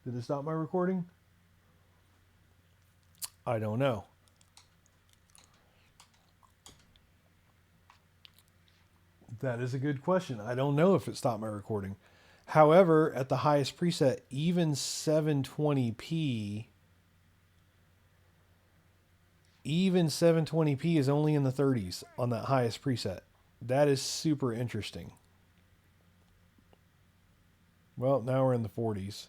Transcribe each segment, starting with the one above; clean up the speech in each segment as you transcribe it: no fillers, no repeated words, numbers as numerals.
Did it stop my recording? I don't know. That is a good question. I don't know if it stopped my recording. However, at the highest preset, even 720p is only in the 30s on that highest preset. That is super interesting. Well, now we're in the 40s.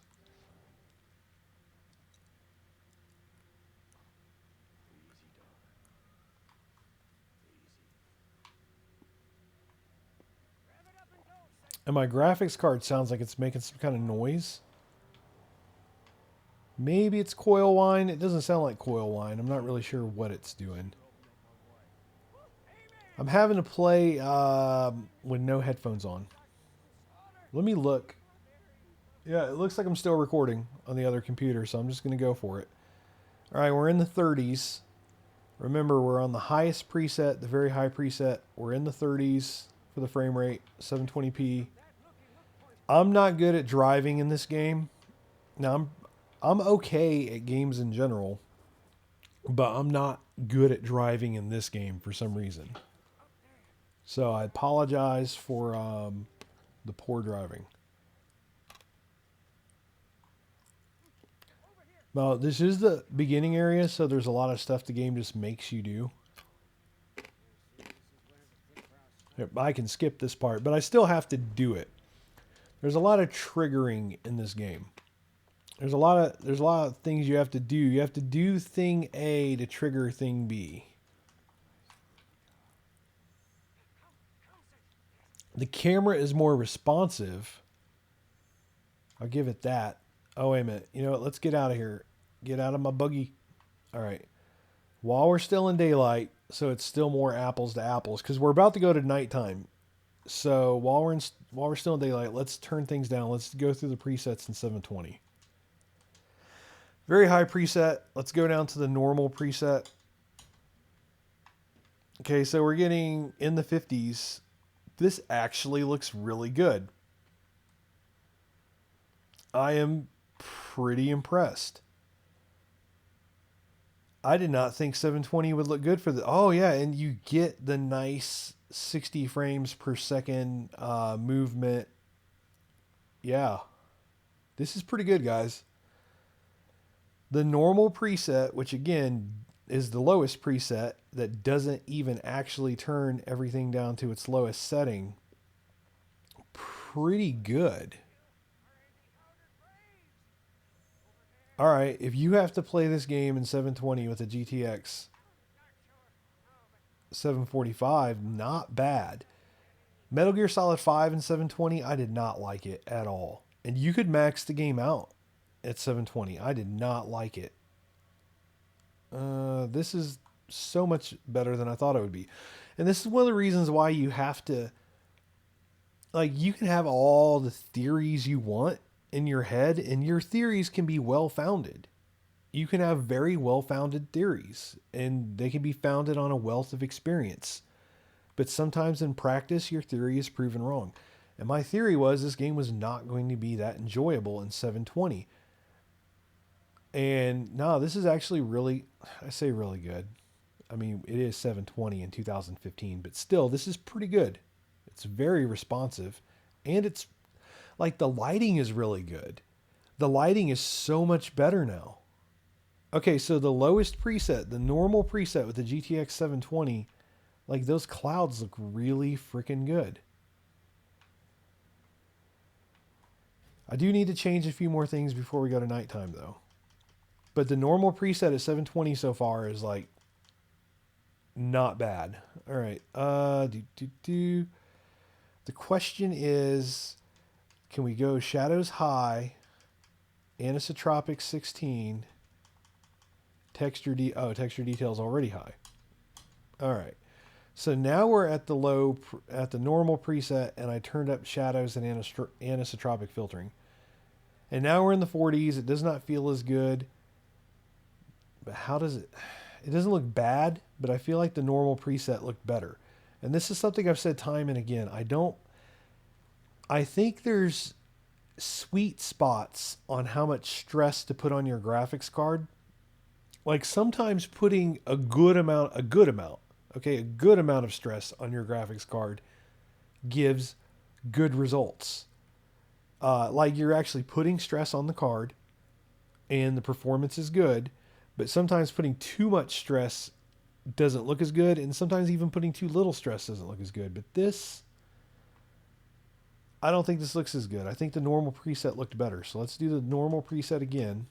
And my graphics card sounds like it's making some kind of noise. Maybe it's coil whine. It doesn't sound like coil whine. I'm not really sure what it's doing. I'm having to play with no headphones on. Let me look. Yeah, it looks like I'm still recording on the other computer, so I'm just going to go for it. All right, we're in the 30s. Remember, we're on the highest preset, the very high preset. We're in the 30s for the frame rate, 720p. I'm not good at driving in this game. Now, I'm okay at games in general, but I'm not good at driving in this game for some reason. So I apologize for the poor driving. Well, this is the beginning area, so there's a lot of stuff the game just makes you do. I can skip this part, but I still have to do it. There's a lot of triggering in this game. There's a lot of things you have to do. You have to do thing A to trigger thing B. The camera is more responsive. I'll give it that. Oh, wait a minute. You know what? Let's get out of here. Get out of my buggy. All right. While we're still in daylight, so it's still more apples to apples, because we're about to go to nighttime. So while we're still in daylight, let's turn things down. Let's go through the presets in 720. Very high preset. Let's go down to the normal preset. Okay, so we're getting in the 50s. This actually looks really good. I am pretty impressed. I did not think 720 would look good for the. Oh yeah, and you get the nice 60 frames per second movement. Yeah, this is pretty good, guys. The normal preset, which again is the lowest preset, that doesn't even actually turn everything down to its lowest setting, pretty good. All right, if you have to play this game in 720 with a GTX 745, not bad. Metal Gear Solid 5 and 720, I did not like it at all. And you could max the game out at 720. I did not like it. This is so much better than I thought it would be. And this is one of the reasons why you have to, like, you can have all the theories you want in your head, and your theories can be well founded. You can have very well founded theories, and they can be founded on a wealth of experience. But sometimes in practice, your theory is proven wrong. And my theory was this game was not going to be that enjoyable in 720. And no, this is actually really, I say really good. I mean, it is 720 in 2015, but still, this is pretty good. It's very responsive. And it's like the lighting is really good. The lighting is so much better now. Okay, so the lowest preset, the normal preset with the GTX 720, like those clouds look really freaking good. I do need to change a few more things before we go to nighttime though. But the normal preset at 720 so far is like not bad. All right. The question is, can we go shadows high, anisotropic 16, texture details already high. All right. So now we're at the normal preset, and I turned up shadows and anisotropic filtering. And now we're in the 40s. It does not feel as good. But how does it? It doesn't look bad, but I feel like the normal preset looked better. And this is something I've said time and again. I think there's sweet spots on how much stress to put on your graphics card. Like sometimes putting a good amount of stress on your graphics card gives good results. Like you're actually putting stress on the card and the performance is good, but sometimes putting too much stress doesn't look as good, and sometimes even putting too little stress doesn't look as good. But this, I don't think this looks as good. I think the normal preset looked better. So let's do the normal preset again,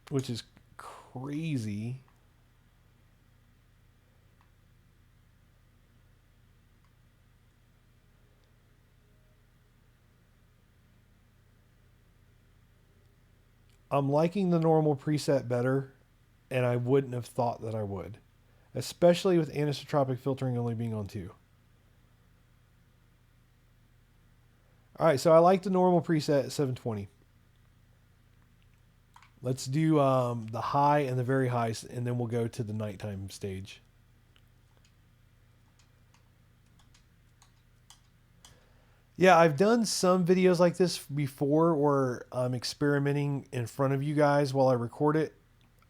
which is crazy. I'm liking the normal preset better, and I wouldn't have thought that I would, especially with anisotropic filtering only being on 2. All right, so I like the normal preset at 720. Let's do the high and the very high, and then we'll go to the nighttime stage. Yeah, I've done some videos like this before where I'm experimenting in front of you guys while I record it.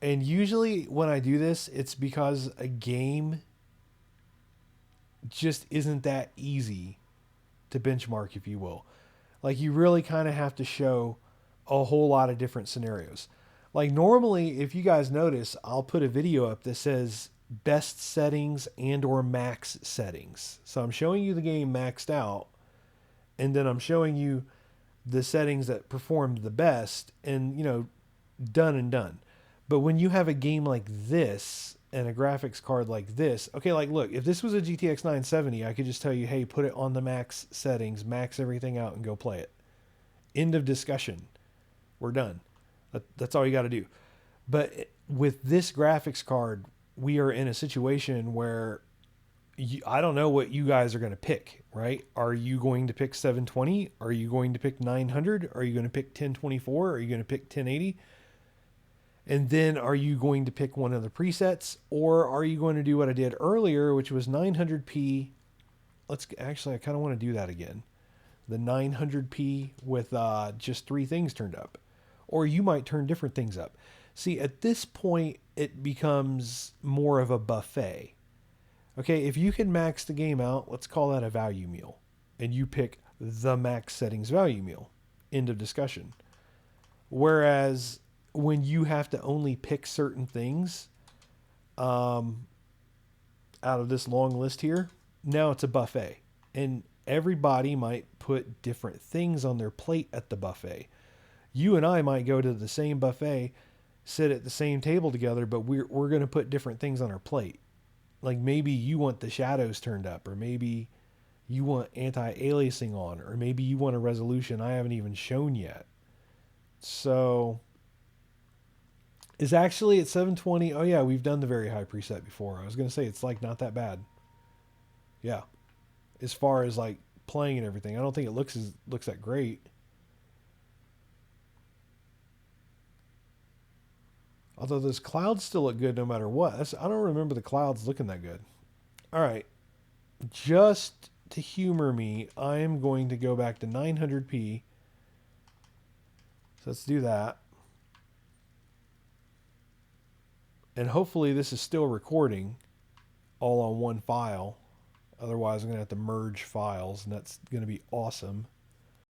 And usually when I do this, it's because a game just isn't that easy to benchmark, if you will. Like you really kind of have to show a whole lot of different scenarios. Like normally, if you guys notice, I'll put a video up that says best settings and or max settings. So I'm showing you the game maxed out, and then I'm showing you the settings that performed the best, and done and done. But when you have a game like this and a graphics card like this, okay, like look, if this was a GTX 970, I could just tell you, hey, put it on the max settings, max everything out, and go play it. End of discussion. We're done. That's all you got to do. But with this graphics card, we are in a situation where I don't know what you guys are going to pick, right? Are you going to pick 720? Are you going to pick 900? Are you going to pick 1024? Are you going to pick 1080? And then are you going to pick one of the presets, or are you going to do what I did earlier, which was 900p? I kind of want to do that again. The 900p with just 3 things turned up. Or you might turn different things up. See, at this point, it becomes more of a buffet. Okay, if you can max the game out, let's call that a value meal. And you pick the max settings value meal. End of discussion. Whereas when you have to only pick certain things out of this long list here, now it's a buffet. And everybody might put different things on their plate at the buffet. You and I might go to the same buffet, sit at the same table together, but we're going to put different things on our plate. Like maybe you want the shadows turned up, or maybe you want anti-aliasing on, or maybe you want a resolution I haven't even shown yet. So is actually at 720. Oh yeah, we've done the very high preset before. I was going to say it's like not that bad. Yeah. As far as like playing and everything, I don't think it looks that great. Although those clouds still look good no matter what. I don't remember the clouds looking that good. All right. Just to humor me, I am going to go back to 900p. So let's do that. And hopefully this is still recording all on one file. Otherwise, I'm going to have to merge files, and that's going to be awesome.